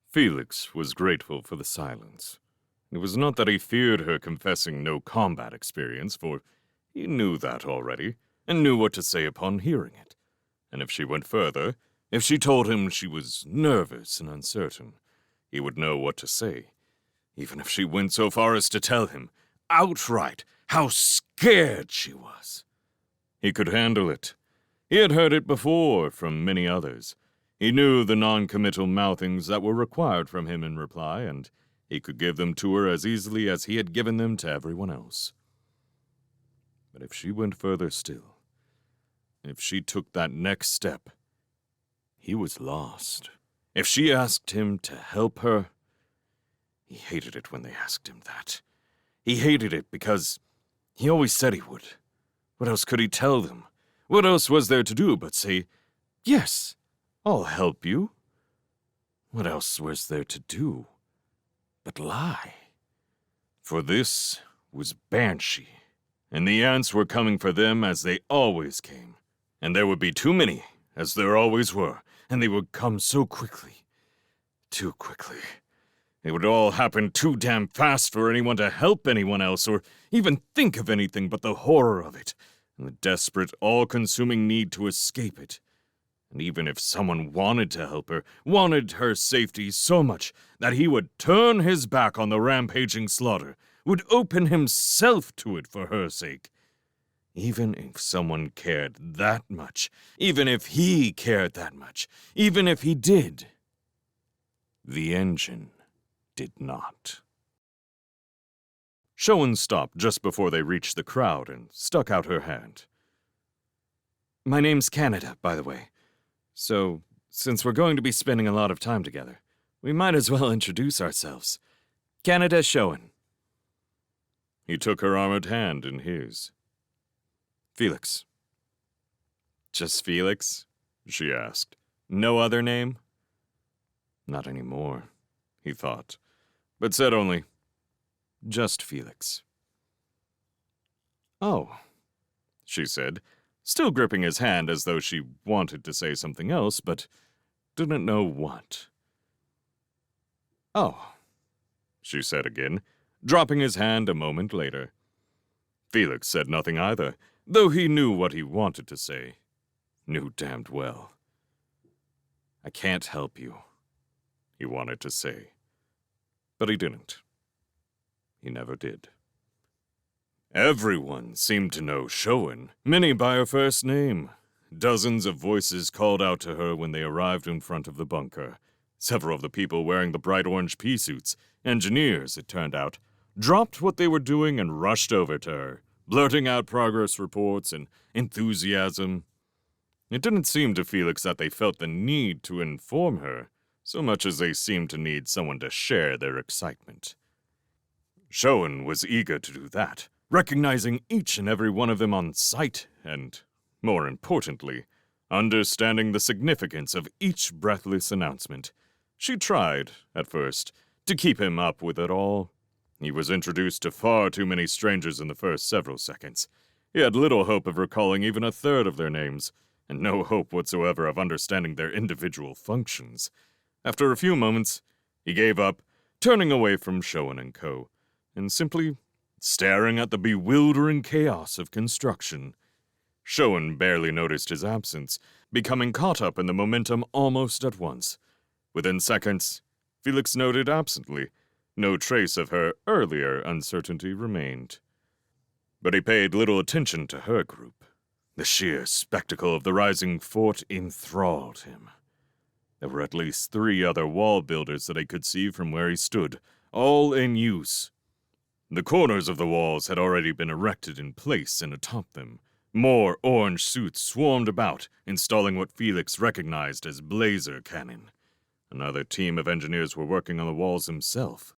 Felix was grateful for the silence. It was not that he feared her confessing no combat experience, for he knew that already, and knew what to say upon hearing it. And if she went further, if she told him she was nervous and uncertain, he would know what to say, even if she went so far as to tell him, outright, how scared she was. He could handle it. He had heard it before from many others. He knew the non-committal mouthings that were required from him in reply, and he could give them to her as easily as he had given them to everyone else. But if she went further still, if she took that next step, he was lost. If she asked him to help her, he hated it when they asked him that. He hated it because he always said he would. What else could he tell them? What else was there to do but say, "Yes, I'll help you"? What else was there to do but lie? For this was Banshee, and the ants were coming for them as they always came. And there would be too many, as there always were, and they would come so quickly. Too quickly. It would all happen too damn fast for anyone to help anyone else, or even think of anything but the horror of it, and the desperate, all-consuming need to escape it. And even if someone wanted to help her, wanted her safety so much that he would turn his back on the rampaging slaughter, would open himself to it for her sake. Even if someone cared that much, even if he cared that much, even if he did, the engine did not. Showen stopped just before they reached the crowd and stuck out her hand. "My name's Canada, by the way. So, since we're going to be spending a lot of time together, we might as well introduce ourselves. Canada Showen." He took her armored hand in his. "Felix." "Just Felix?" she asked. "No other name?" Not anymore, he thought, but said only, "Just Felix." "Oh," she said, still gripping his hand as though she wanted to say something else, but didn't know what. "Oh," she said again, dropping his hand a moment later. Felix said nothing either, though he knew what he wanted to say. Knew damned well. "I can't help you," he wanted to say. But he didn't. He never did. Everyone seemed to know Showen, many by her first name. Dozens of voices called out to her when they arrived in front of the bunker. Several of the people wearing the bright orange pea suits, engineers, it turned out, dropped what they were doing and rushed over to her, blurting out progress reports and enthusiasm. It didn't seem to Felix that they felt the need to inform her, so much as they seemed to need someone to share their excitement. Showen was eager to do that, recognizing each and every one of them on sight and, more importantly, understanding the significance of each breathless announcement. She tried, at first, to keep him up with it all. He was introduced to far too many strangers in the first several seconds. He had little hope of recalling even a third of their names, and no hope whatsoever of understanding their individual functions. After a few moments, he gave up, turning away from Showen and Co., and simply staring at the bewildering chaos of construction. Showen barely noticed his absence, becoming caught up in the momentum almost at once. Within seconds, Felix noted absently, no trace of her earlier uncertainty remained. But he paid little attention to her group. The sheer spectacle of the rising fort enthralled him. There were at least 3 other wall builders that he could see from where he stood, all in use. The corners of the walls had already been erected in place and atop them. More orange suits swarmed about, installing what Felix recognized as blazer cannon. Another team of engineers were working on the walls themselves.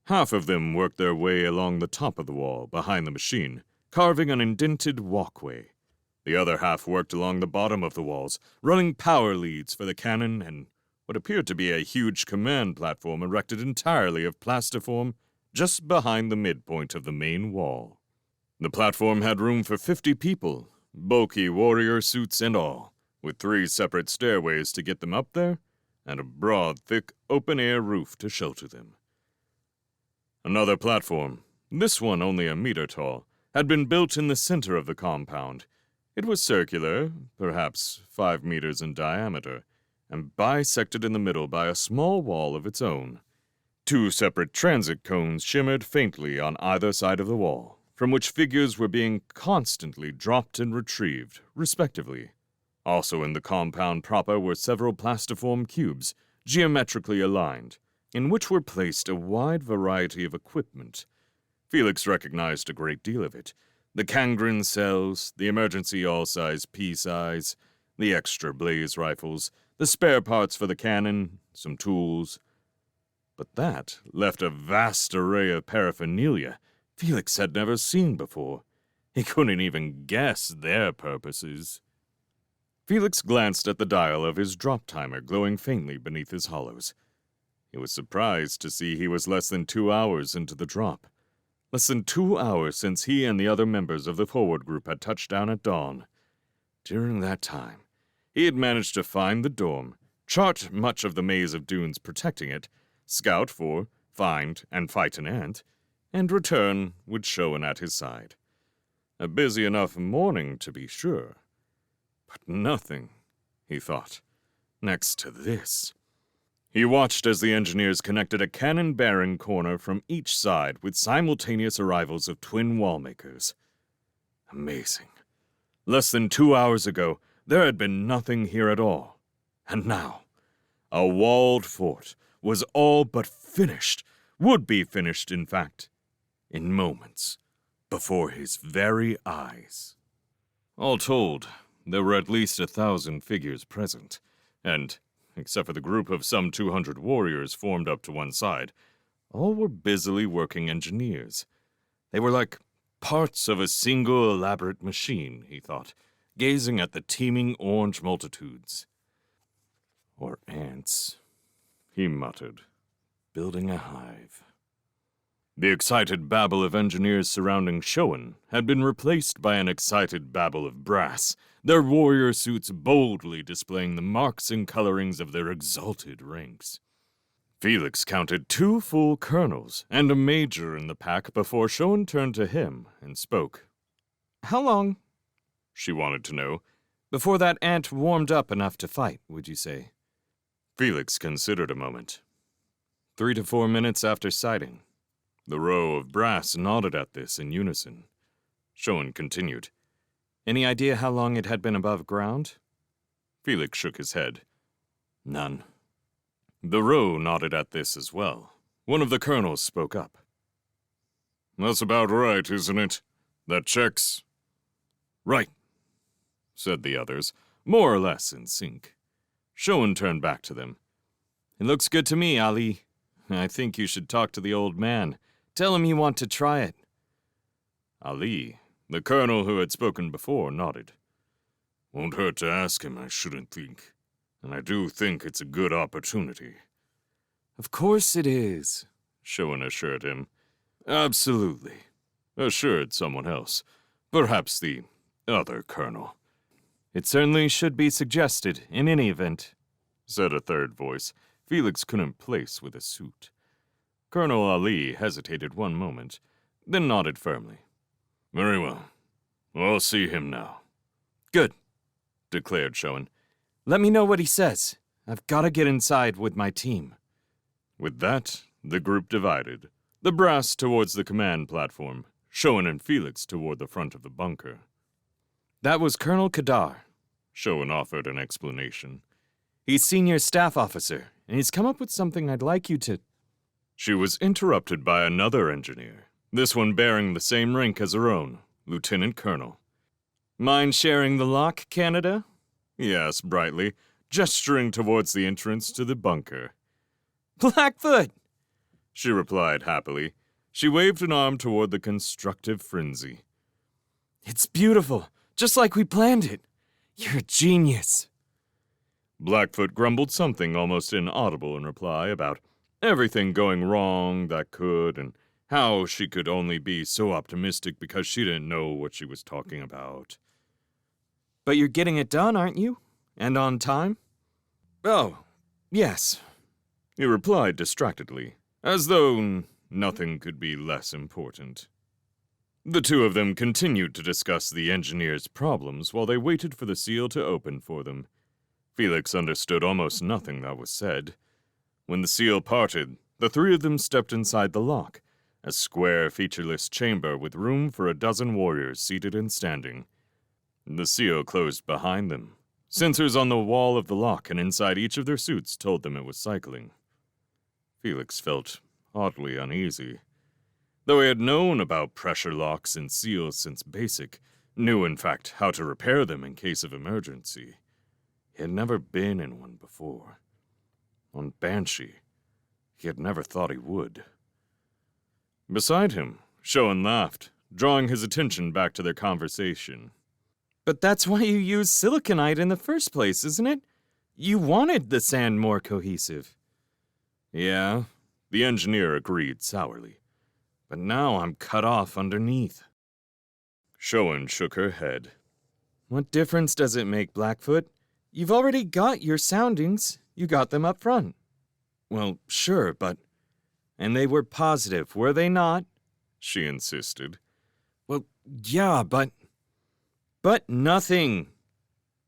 Half of them worked their way along the top of the wall, behind the machine, carving an indented walkway. The other half worked along the bottom of the walls, running power leads for the cannon and what appeared to be a huge command platform erected entirely of plastiform just behind the midpoint of the main wall. The platform had room for 50 people, bulky warrior suits and all, with 3 separate stairways to get them up there, and a broad, thick, open-air roof to shelter them. Another platform, this one only a meter tall, had been built in the center of the compound. It was circular, perhaps 5 meters in diameter, and bisected in the middle by a small wall of its own. 2 separate transit cones shimmered faintly on either side of the wall, from which figures were being constantly dropped and retrieved, respectively. Also in the compound proper were several plastiform cubes, geometrically aligned, in which were placed a wide variety of equipment. Felix recognized a great deal of it. The Kangren cells, the emergency all-size P-size, the extra blaze rifles, the spare parts for the cannon, some tools. But that left a vast array of paraphernalia Felix had never seen before. He couldn't even guess their purposes. Felix glanced at the dial of his drop timer glowing faintly beneath his hollows. He was surprised to see he was less than 2 hours into the drop. Less than 2 hours since he and the other members of the forward group had touched down at dawn. During that time, he had managed to find the dorm, chart much of the maze of dunes protecting it, scout for, find, and fight an ant, and return with Showen at his side. A busy enough morning, to be sure. But nothing, he thought, next to this. He watched as the engineers connected a cannon-bearing corner from each side with simultaneous arrivals of twin wallmakers. Amazing. Less than 2 hours ago, there had been nothing here at all. And now, a walled fort was all but finished, would be finished, in fact, in moments, before his very eyes. All told, there were at least 1,000 figures present, and, except for the group of some 200 warriors formed up to one side, all were busily working engineers. They were like parts of a single elaborate machine, he thought, gazing at the teeming orange multitudes. Or ants, he muttered, building a hive. The excited babble of engineers surrounding Showen had been replaced by an excited babble of brass, their warrior suits boldly displaying the marks and colorings of their exalted ranks. Felix counted 2 full colonels and a major in the pack before Showen turned to him and spoke. "How long," she wanted to know, "before that ant warmed up enough to fight, would you say?" Felix considered a moment. 3 to 4 minutes after sighting. The row of brass nodded at this in unison. Showen continued. "Any idea how long it had been above ground?" Felix shook his head. "None." The row nodded at this as well. One of the colonels spoke up. "That's about right, isn't it? That checks." "Right," said the others, more or less in sync. Showen turned back to them. "It looks good to me, Ali. I think you should talk to the old man. Tell him you want to try it." Ali, the colonel who had spoken before, nodded. "Won't hurt to ask him, I shouldn't think. And I do think it's a good opportunity." "Of course it is," Showen assured him. "Absolutely," assured someone else, perhaps the other colonel. "It certainly should be suggested, in any event," said a third voice Felix couldn't place with a suit. Colonel Ali hesitated one moment, then nodded firmly. "Very well. I'll see him now." "Good," declared Showen. "Let me know what he says. I've got to get inside with my team." With that, the group divided, the brass towards the command platform, Showen and Felix toward the front of the bunker. "That was Colonel Kadar," Showen offered an explanation. "He's senior staff officer, and he's come up with something I'd like you to—" She was interrupted by another engineer, this one bearing the same rank as her own, Lieutenant Colonel. "Mind sharing the lock, Canada?" he asked brightly, gesturing towards the entrance to the bunker. "Blackfoot!" she replied happily. She waved an arm toward the constructive frenzy. "It's beautiful, just like we planned it. You're a genius." Blackfoot grumbled something almost inaudible in reply about everything going wrong that could, and how she could only be so optimistic because she didn't know what she was talking about. "But you're getting it done, aren't you? And on time?" "Oh, Yes, he replied distractedly, as though nothing could be less important. The two of them continued to discuss the engineer's problems while they waited for the seal to open for them. Felix understood almost nothing that was said. When the seal parted, the three of them stepped inside the lock, a square, featureless chamber with room for a dozen warriors seated and standing. The seal closed behind them. Sensors on the wall of the lock and inside each of their suits told them it was cycling. Felix felt oddly uneasy. Though he had known about pressure locks and seals since basic, knew in fact how to repair them in case of emergency, he had never been in one before. On Banshee, he had never thought he would. Beside him, Shoen laughed, drawing his attention back to their conversation. But that's why you used siliconite in the first place, isn't it? You wanted the sand more cohesive. Yeah, the engineer agreed sourly. But now I'm cut off underneath. Shoen shook her head. What difference does it make, Blackfoot? You've already got your soundings. You got them up front. Well, sure, but... And they were positive, were they not? She insisted. Well, yeah, but... But nothing.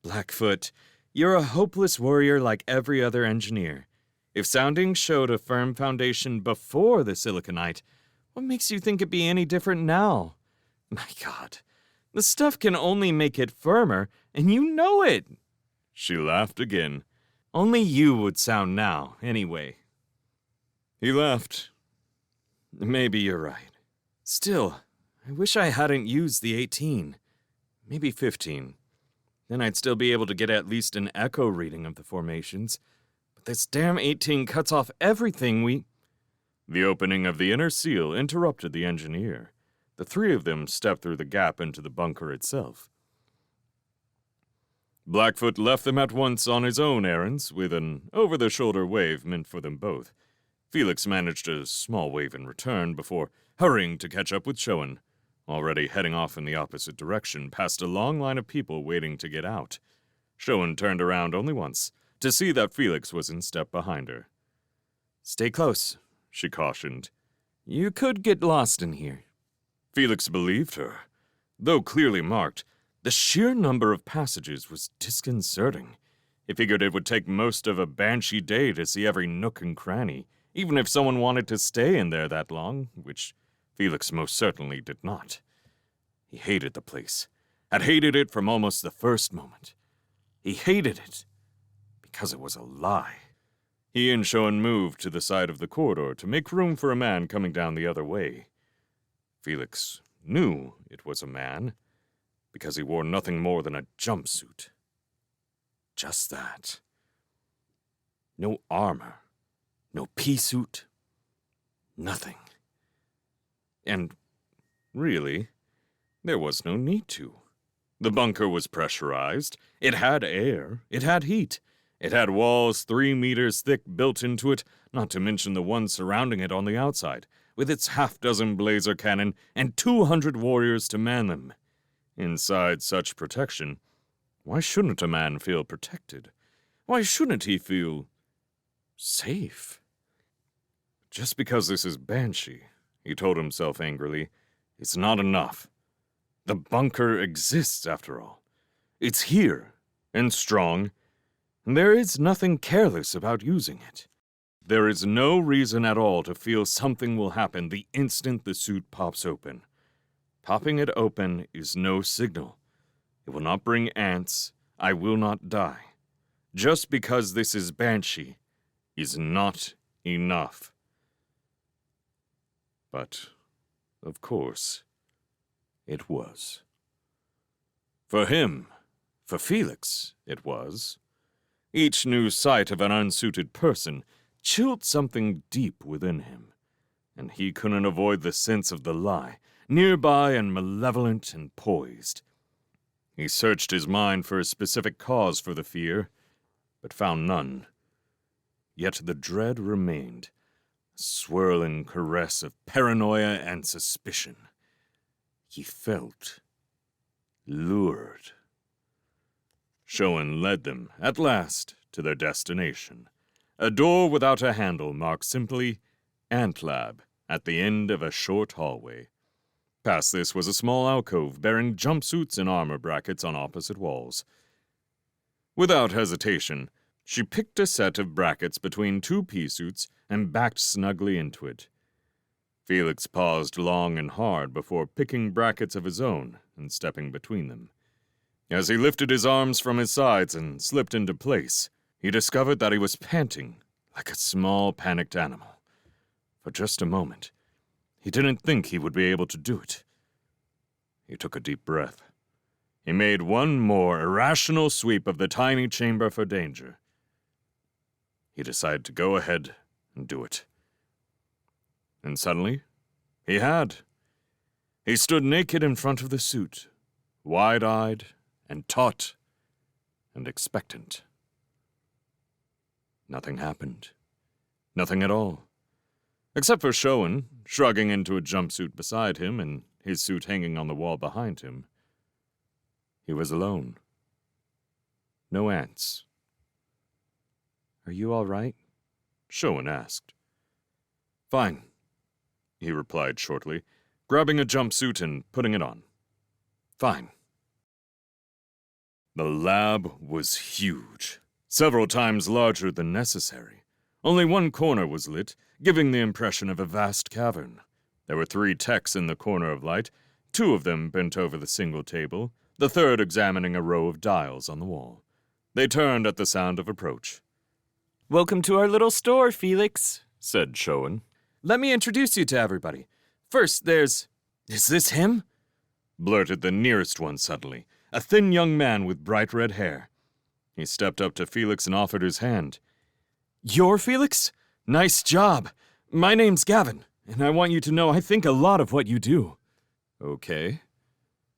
Blackfoot, you're a hopeless warrior like every other engineer. If soundings showed a firm foundation before the siliconite, what makes you think it'd be any different now? My God, the stuff can only make it firmer, and you know it. She laughed again. Only you would sound now, anyway. He laughed. Maybe you're right. Still, I wish I hadn't used the 18. Maybe 15. Then I'd still be able to get at least an echo reading of the formations. But this damn 18 cuts off everything we... The opening of the inner seal interrupted the engineer. The three of them stepped through the gap into the bunker itself. Blackfoot left them at once on his own errands, with an over-the-shoulder wave meant for them both. Felix managed a small wave in return before hurrying to catch up with Shoen, already heading off in the opposite direction past a long line of people waiting to get out. Shoen turned around only once, to see that Felix was in step behind her. Stay close, she cautioned. You could get lost in here. Felix believed her. Though clearly marked, the sheer number of passages was disconcerting. He figured it would take most of a Banshee day to see every nook and cranny, even if someone wanted to stay in there that long, which Felix most certainly did not. He hated the place, had hated it from almost the first moment. He hated it because it was a lie. He and Shoen moved to the side of the corridor to make room for a man coming down the other way. Felix knew it was a man, because he wore nothing more than a jumpsuit. Just that. No armor, no pea suit, nothing. And, really, there was no need to. The bunker was pressurized, it had air, it had heat, it had walls 3 meters thick built into it, not to mention the one surrounding it on the outside, with its half-dozen blazer cannon and 200 warriors to man them. Inside such protection, why shouldn't a man feel protected? Why shouldn't he feel safe? Just because this is Banshee, he told himself angrily, it's not enough. The bunker exists, after all. It's here, and strong, and there is nothing careless about using it. There is no reason at all to feel something will happen the instant the suit pops open. Popping it open is no signal. It will not bring ants. I will not die. Just because this is Banshee is not enough. But, of course, it was. For him, for Felix, it was. Each new sight of an unsuited person chilled something deep within him, and he couldn't avoid the sense of the lie, nearby and malevolent and poised. He searched his mind for a specific cause for the fear, but found none. Yet the dread remained, a swirling caress of paranoia and suspicion. He felt lured. Shoen led them, at last, to their destination, A door without a handle marked simply Ant Lab at the end of a short hallway. Past this was a small alcove bearing jumpsuits and armor brackets on opposite walls. Without hesitation, she picked a set of brackets between two pea suits and backed snugly into it. Felix paused long and hard before picking brackets of his own and stepping between them. As he lifted his arms from his sides and slipped into place, he discovered that he was panting like a small, panicked animal. For just a moment, he didn't think he would be able to do it. He took a deep breath. He made one more irrational sweep of the tiny chamber for danger. He decided to go ahead and do it. And suddenly, he had. He stood naked in front of the suit, wide-eyed and taut and expectant. Nothing happened. Nothing at all. Except for Showen, shrugging into a jumpsuit beside him and his suit hanging on the wall behind him. He was alone. No ants. Are you all right? Showen asked. Fine, he replied shortly, grabbing a jumpsuit and putting it on. Fine. The lab was huge, several times larger than necessary. Only one corner was lit, giving the impression of a vast cavern. There were 3 techs in the corner of light, 2 of them bent over the single table, the third examining a row of dials on the wall. They turned at the sound of approach. Welcome to our little store, Felix, said Showen. Let me introduce you to everybody. First, there's... Is this him? Blurted the nearest one suddenly, a thin young man with bright red hair. He stepped up to Felix and offered his hand. You're Felix? Nice job. My name's Gavin, and I want you to know I think a lot of what you do. Okay,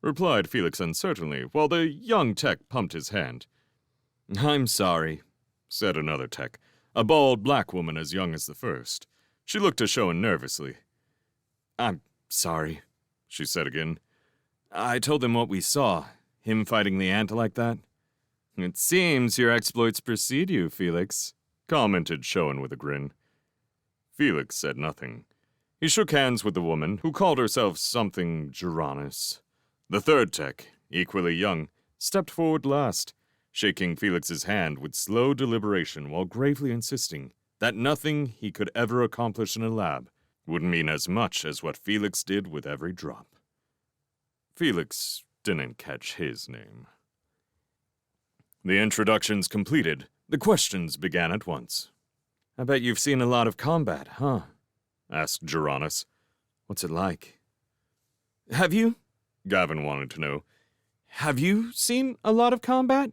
replied Felix uncertainly, while the young tech pumped his hand. I'm sorry, said another tech, a bald black woman as young as the first. She looked to Showen nervously. I'm sorry, she said again. I told him what we saw, him fighting the ant like that. It seems your exploits precede you, Felix, commented Showen with a grin. Felix said nothing. He shook hands with the woman, who called herself something Geranus. The third tech, equally young, stepped forward last, shaking Felix's hand with slow deliberation while gravely insisting that nothing he could ever accomplish in a lab would mean as much as what Felix did with every drop. Felix didn't catch his name. The introductions completed, the questions began at once. I bet you've seen a lot of combat, huh? Asked Geranus. What's it like? Have you? Gavin wanted to know. Have you seen a lot of combat?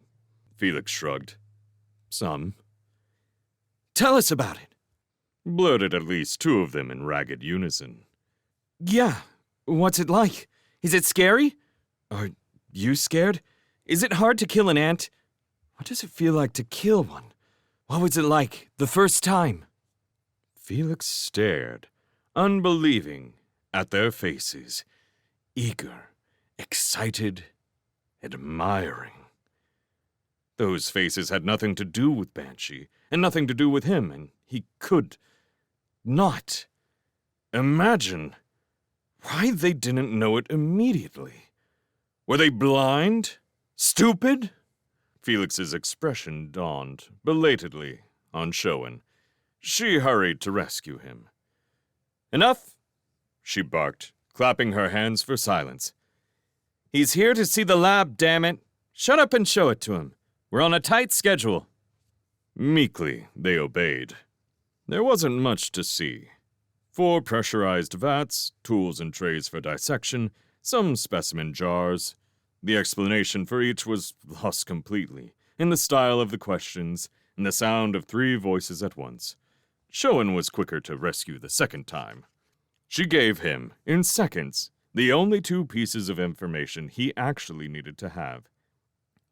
Felix shrugged. Some. Tell us about it. Blurted at least 2 of them in ragged unison. Yeah, what's it like? Is it scary? Are you scared? Is it hard to kill an ant? What does it feel like to kill one? What was it like the first time? Felix stared, unbelieving, at their faces, eager, excited, admiring. Those faces had nothing to do with Banshee, and nothing to do with him, and he could not imagine why they didn't know it immediately. Were they blind? Stupid? Felix's expression dawned, belatedly, on Showen. She hurried to rescue him. Enough, she barked, clapping her hands for silence. He's here to see the lab, damn it. Shut up and show it to him. We're on a tight schedule. Meekly, they obeyed. There wasn't much to see. 4 pressurized vats, tools and trays for dissection, some specimen jars. The explanation for each was lost completely, in the style of the questions, and the sound of 3 voices at once. Showen was quicker to rescue the second time. She gave him, in seconds, the only 2 pieces of information he actually needed to have.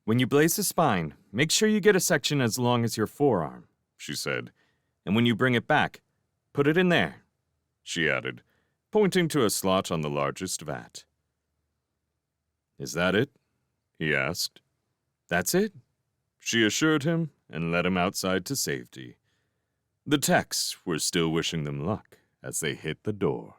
When you blaze the spine, make sure you get a section as long as your forearm, she said. And when you bring it back, put it in there, she added, pointing to a slot on the largest vat. Is that it? He asked. That's it, she assured him and led him outside to safety. The techs were still wishing them luck as they hit the door.